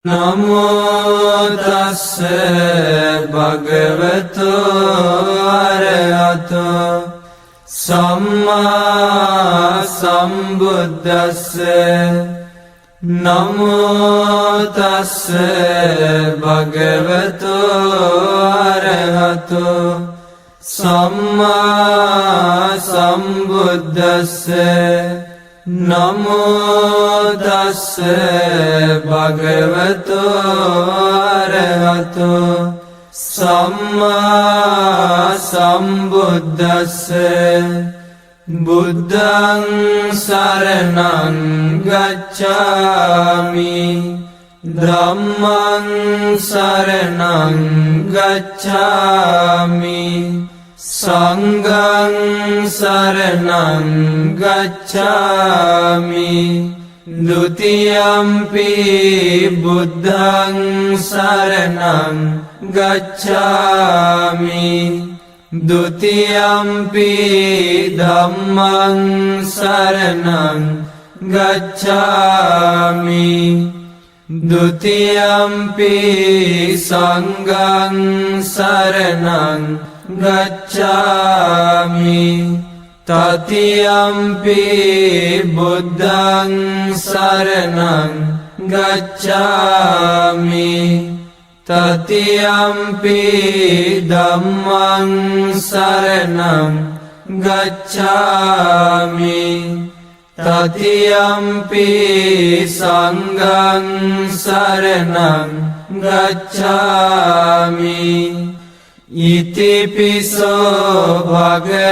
නමෝ තස්ස භගවතු අරහතෝ සම්මා සම්බුද්දස්ස නමෝ තස්ස භගවතු අරහතෝ සම්මා සම්බුද්දස්ස නමෝ තස්ස භගවතු අරහතෝ සම්මා සම්බුද්දස්ස බුද්ධං සරණං ගච්ඡාමි ධම්මං සරණං ගච්ඡාමි සංඝං සරණං ගච්ඡාමි ဒ ුතියම්පි බුද්ධං සරණං ගච්ඡාමි ဒ ුතියම්පි ධම්මං සරණං ගච්ඡාමි ဒ ුතියම්පි සංඝං සරණං ගච්ඡාමි තතියම්පි බුද්ධං සරණං ගච්ඡාමි තතියම්පි ධම්මං සරණං ගච්ඡාමි තතියම්පි සංඝං සරණං ගච්ඡාමි ඉතිපිසෝ භගවාරහං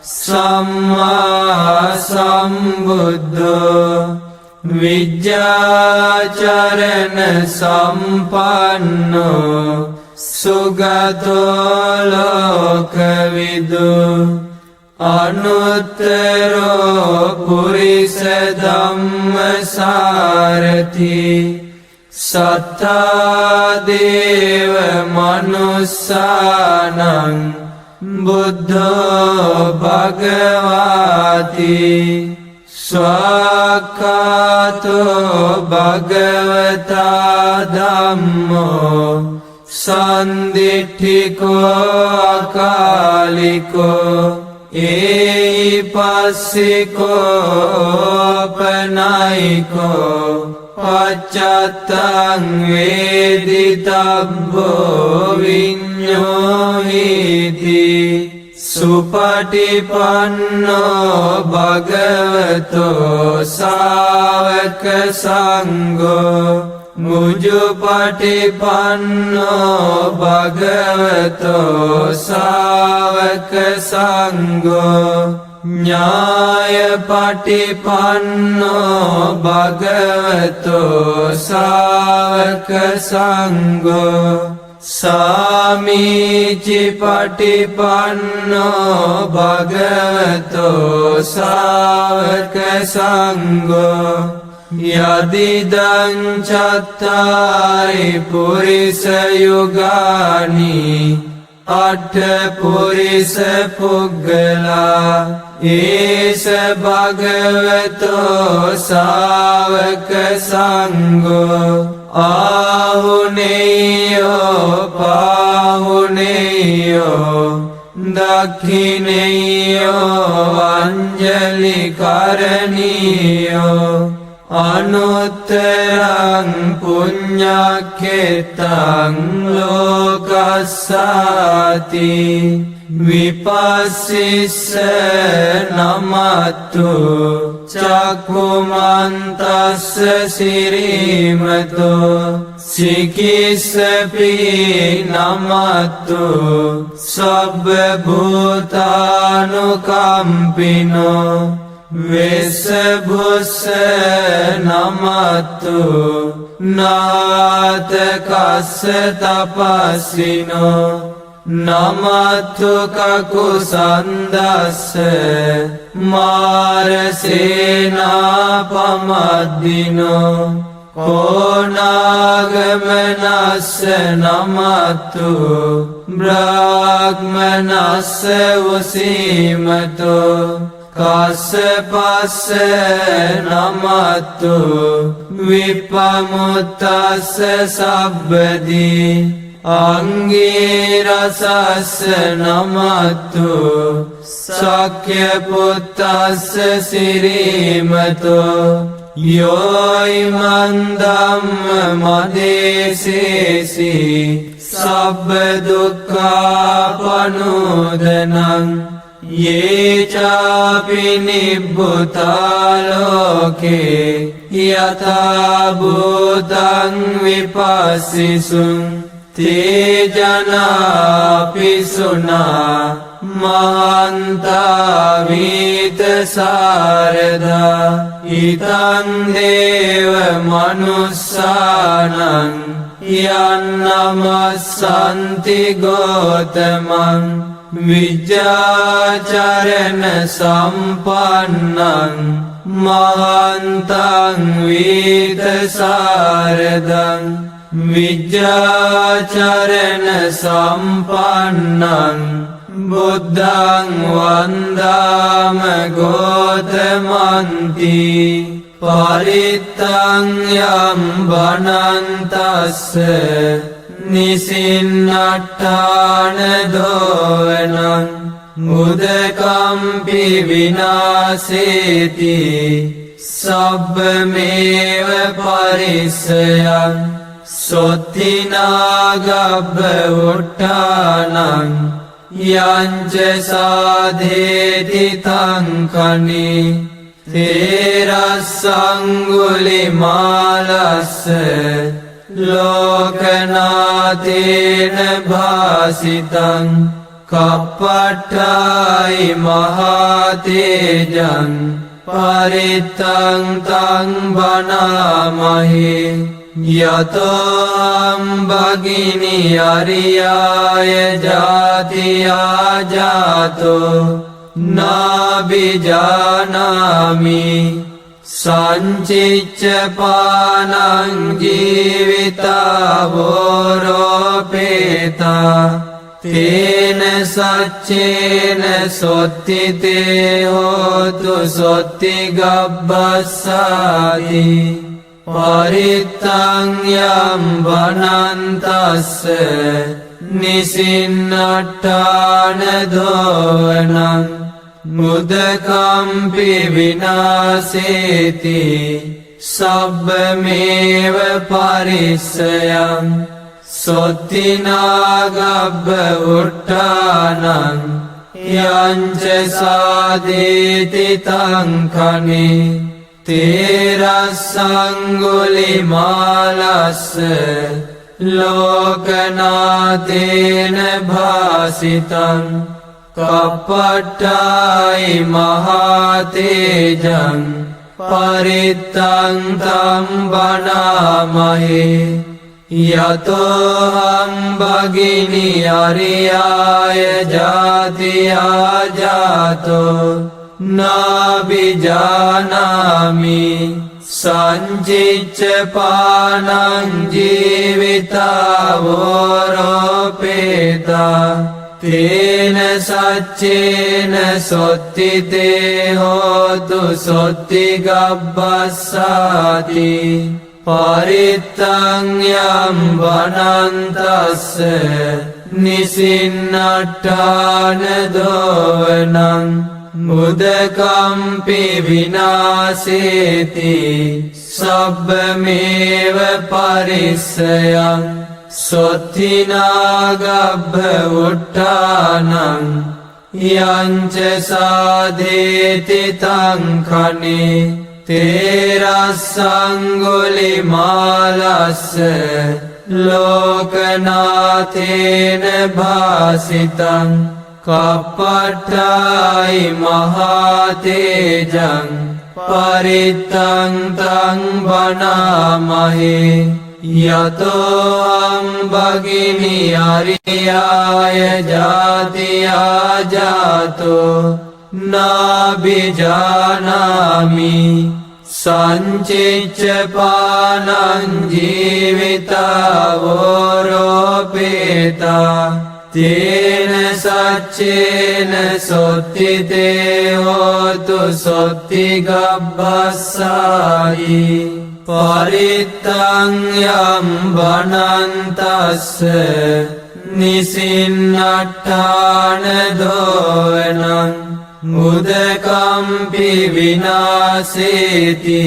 සම්මා සම්බුද්ධෝ විජ්ජාචරණ සම්පන්නෝ සුගතෝ ලෝකවිදු අනුත්තරෝ පුරිස ධම්මසාරති සත්තා දේව මනුස්සානං බුද්ධෝ භගවාති ස්වාක්ඛාතෝ භගවතා ධම්මෝ සන්දිට්ඨිකෝ අකාලිකෝ ඒපස්සිකෝ පනයිකෝ පච්චත්තං වේදිතබ්බෝ විඤ්ඤෝහිති සුපටිපන්නෝ භගවතෝ ශාවක සංඝෝ මුජුපටිපන්නෝ භගවතෝ ශාවක සංඝෝ ඥායපටිපන්නෝ භගවතෝ ශාවක සංඝෝ සාමීචිපටිපන්නෝ භගවතෝ ශාවක සංඝෝ යදිදං චත්තාරි පුරිස යුගානි අට්ඨ පුරිස පුග්ගලා ඒස භගවතෝ ශාවක සංඝෝ ආහුනේයෝ පාහුනේයෝ දක්ඛිනේයෝ අංජලි කරණීයෝ අනුත්තරං පුඤ්ඤක්ඛෙතං ලෝකස්සාති විපස්සිස්ස නමත්තු චක්ඛුමන්තස්ස සිරීමතෝ සිකිස්සපි නමත්තු සබ්බ භූතානුකම්පිනෝ වෙස්සභුස්ස නමත්තු නාතකස්ස තපස්සිනෝ නමත්තු කකුසන්දස්ස මාරසේනාපමද්දිනෝ කෝනාගමනස්ස නමත්තු බ්‍රාහ්මනස්ස වසීමතෝ කස්සපස්ස නමත්තු විපමුත්තස්ස සබ්බදී අංගේ රසස්ස නමත්තු සක්්‍ය පුත්තස්ස සිරීමතෝ යෝයිමන් ධම්ම මදේසේසි සබ්බ දුක්ඛාපනෝදනං යේචාපි නිබ්බුතාලෝකේ යථා භූතං විපස්සිසුං තේජනාපි සුනා මහන්තා වීත සාරදා ඉතං දේව මනුස්සානං යන්නමස්සන්ති ගෝතමං විජ්ජාචරණ සම්පන්නං මහන්තං වීත සාරදං විජ්ජාචරණ සම්පන්නං බුද්ධං වන්දාම ගෝතමන්ති පරිත්තං යම් බනන්තස්ස නිසින්නට්ඨාන දෝවනං උදකම්පි විනාසේති සබ්බමේව පරිස්සයං සොත්තිනාගබ්බ උට්ඨානං යංච සාධේති තංකනි තේරස්සංගුලිමාලස්ස ලෝකනාතේන භාසිතං කප්පට්ඨායි මහතේජං පරිත්තං තං බනාමහේ යතෝ භගිනි අරියාය ජාතියා ජාතෝ නාබිජානාමි සංචිච්ච පානං ජීවිතාවෝරෝපේතා තේන සච්චේන සොත්තිතේ හෝතු සොත්ති ගබ්බස්සාති පරිත්තං යම් බනන්තස්ස නිසින්නට්ඨාන දෝවනං මුදකම්පි විනාසේති සබ්බමේව පරිස්සයං සොත්තිනාගබ්බ උට්ඨානං යංච සාදේති තංකනේ තේරස්සංගුලිමාලස්ස ලෝකනාතේන භාසිතං කප්පට්ඨායි මහතේජං පරිත්තං තං බනාමහේ යතෝ භගිනි අරියාය ජාතියා ජාතෝ නාබිජානාමි සංචිච්ච පානං ජීවිතාවෝරෝපේතා තේන සච්චේන සොත්තිතේ හෝතු සොත්ති ගබ්බස්සාති පරිත්තං යම් බනන්තස්ස නිසින්නට්ඨාන දෝවනං මුදකම්පි විනාසේති සබ්බමේව පරිස්සයං සොත්තිනාගබ්බ උට්ඨානං යංච සාධේති තංකනේ තේරස්සංගුලිමාලස්ස ලෝකනාතේන භාසිතං කප්පට්ඨායි මහතේජං පරිත්තං තං බනාමහේ යතෝ භගිනි අරියාය ජාතියා ජාතෝ නාබිජානාමි සංචිච්ච පානං ජීවිතාවෝරෝපේතා තේන සච්චේන සොත්තිතේ හෝතු සොත්තිගබ්බස්සායි පරිත්තං යම් බනන්තස්ස නිසින්නට්ඨාන දෝවනං උදකම්පි විනාසේති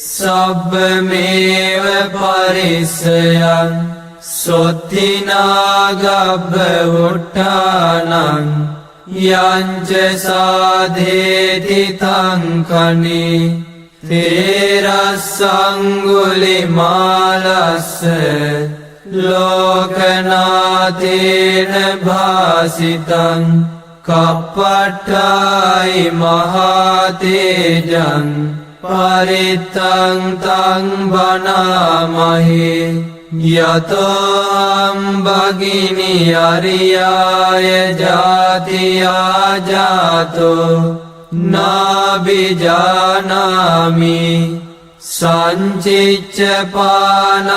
සබ්බමේව පරිස්සයං සොත්තිනාගබ්බ උට්ඨානං යංච සාධේති තංකනි තේරස්සංගුලිමාලස්ස ලෝකනාතේන භාසිතං කප්පට්ඨායි මහතේජං පරිත්තං තං බනාමහි යතෝ භගිනි අරියාය ජාතියා ජාතෝ නාබිජානාමි සංචිච්ච පානං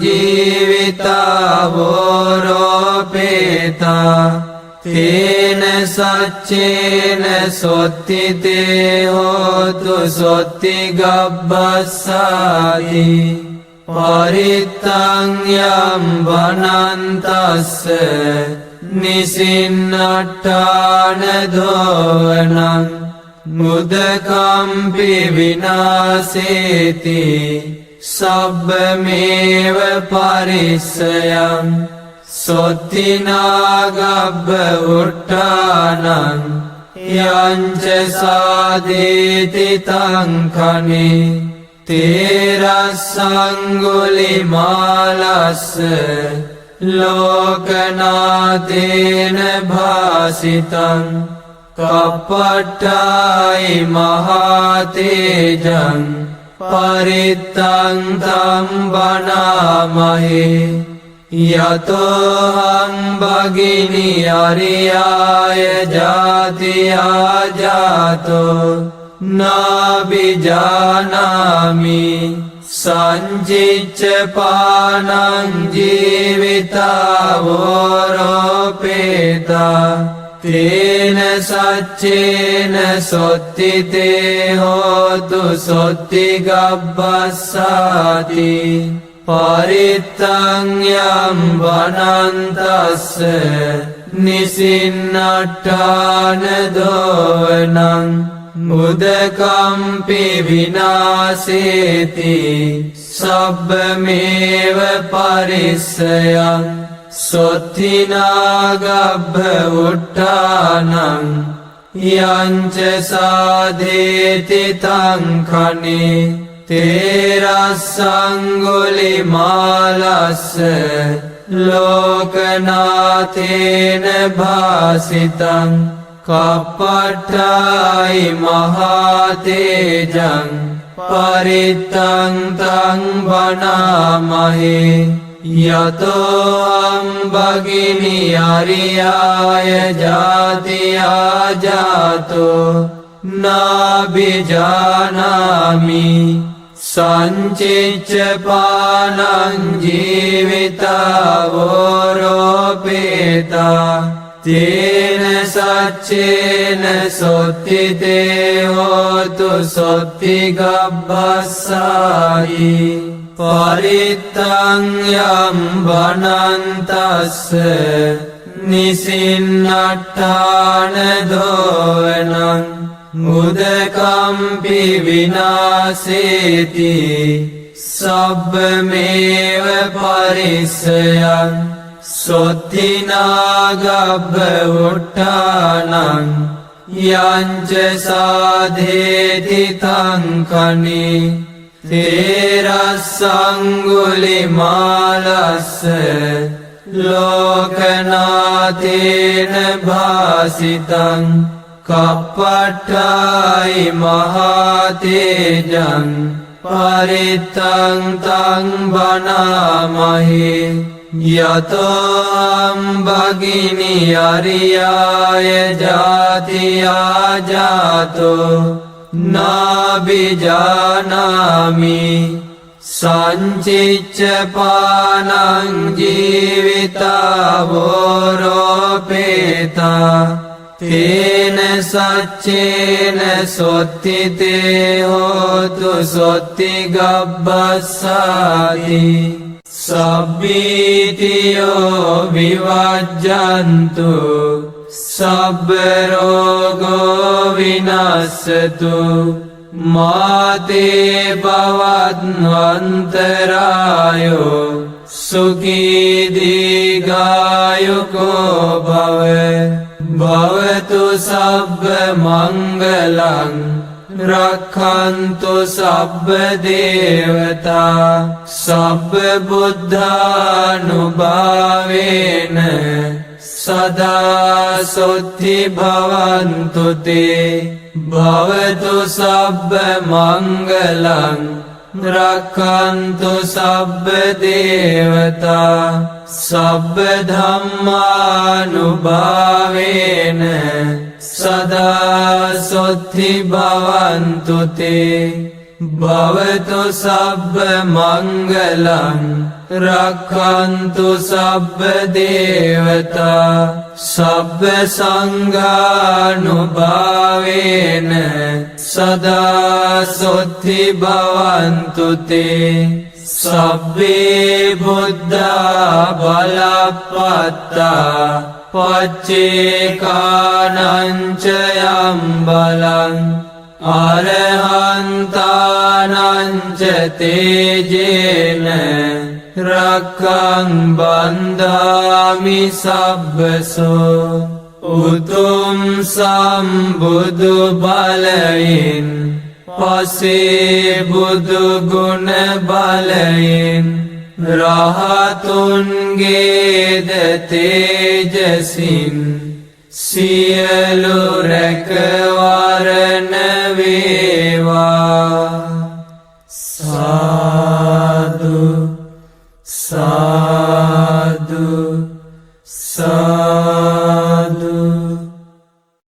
ජීවිතාවෝරෝපේතා තේන සච්චේන සොත්තිතේ හෝතු සොත්තිගබ්බස්සාති පරිත්තං යම් බනන්තස්ස නිසින්නට්ඨාන දෝවනං මුදකම්පි විනාසේති සබ්බමේව පරිස්සයං සොත්තිනාගබ්බ උට්ඨානං යංච සාදේති තංකනි තේරස්සංගුලිමාලස්ස ලෝකනාතේන භාසිතං කප්පට්ඨායි මහතේජං පරිත්තං තං බනාමහි යතෝහං භගිනි අරියාය ජාතියා ජාතෝ නාබිජානාමි සංචිච්ච පානං ජීවිතාවෝරෝපේතා තේන සච්චේන සොත්තිතේ හෝතු සොත්තිගබ්බස්සාති පරිත්තං යම් බනන්තස්ස නිසින්නට්ඨාන දෝවනං මුදකම්පි විනාසේති සබ්බමේව පරිස්සයං සොත්තිනාගබ්බ උට්ඨානං යංච සාධේති තංකනි තේරස්සංගුලිමාලස්ස ලෝකනාතේන භාසිතං කප්පට්ඨායි මහතේජං පරිත්තං තං බනාමහි යතෝ භගිනි අරියාය ජාතියා ජාතෝ නාබිජානාමි සංචිච්ච පානං ජීවිතාවෝරෝපේතා තේන සච්චේන සොත්තිතේ හෝතු සොත්තිගබ්බස්සායි පරිත්තං යම් බනන්තස්ස නිසින්නට්ඨාන දෝවනං මුදකම්පි විනාසේති සබ්බමේව පරිස්සයං සොත්තිනාගබ්බ උට්ඨානං යංච සාධේති තංකනි තේරස්සංගුලිමාලස්ස ලෝකනාතේන භාසිතං කප්පට්ඨායි මහතේජං පරිත්තං තං බනාමහි යතෝ භගිනි අරියාය ජාතියා ජාතෝ නාබිජානාමි සංචිච්ච පානං ජීවිතාවෝරෝපේතා තේන සච්චේන සොත්තිතේ හෝතු සොත්ති ගබ්බස්සාති සබ්බීතියෝ විවජ්ජන්තු සබ්බ රෝගෝ විනස්සතු මාතේ භවත්වන්තරායෝ සුඛී දීඝායුකෝ භව භවතු සබ්බ මංගලං රක්ඛන්තු සබ්බ දේවතා සබ්බ බුද්ධානුභාවේන සදා සොත්ති භවන්තු තේ භවතු සබ්බ මංගලං රක්ඛන්තු සබ්බ දේවතා සබ්බ ධම්මානුභාවේන සදා සොත්ති භවන්තු තේ භවතු සබ්බ මංගලං රක්ඛන්තු සබ්බ දේවතා සබ්බ සංඝානුභාවේන සදා සොත්ති භවන්තු තේ සබ්බේ බුද්ධා බලප්පත්තා පච්චේකානං ච යම් බලං අරහන්තානං ච තේජේන රක්ඛං බන්ධාමි සබ්බසෝ උතුම් සම්බුදු බලයෙන් පසේ බුදු ගුණ බලයෙන් රහතුන්ගේද තේජසින් සියලු රැකවරණ වේවා සාදු සාදු සාදු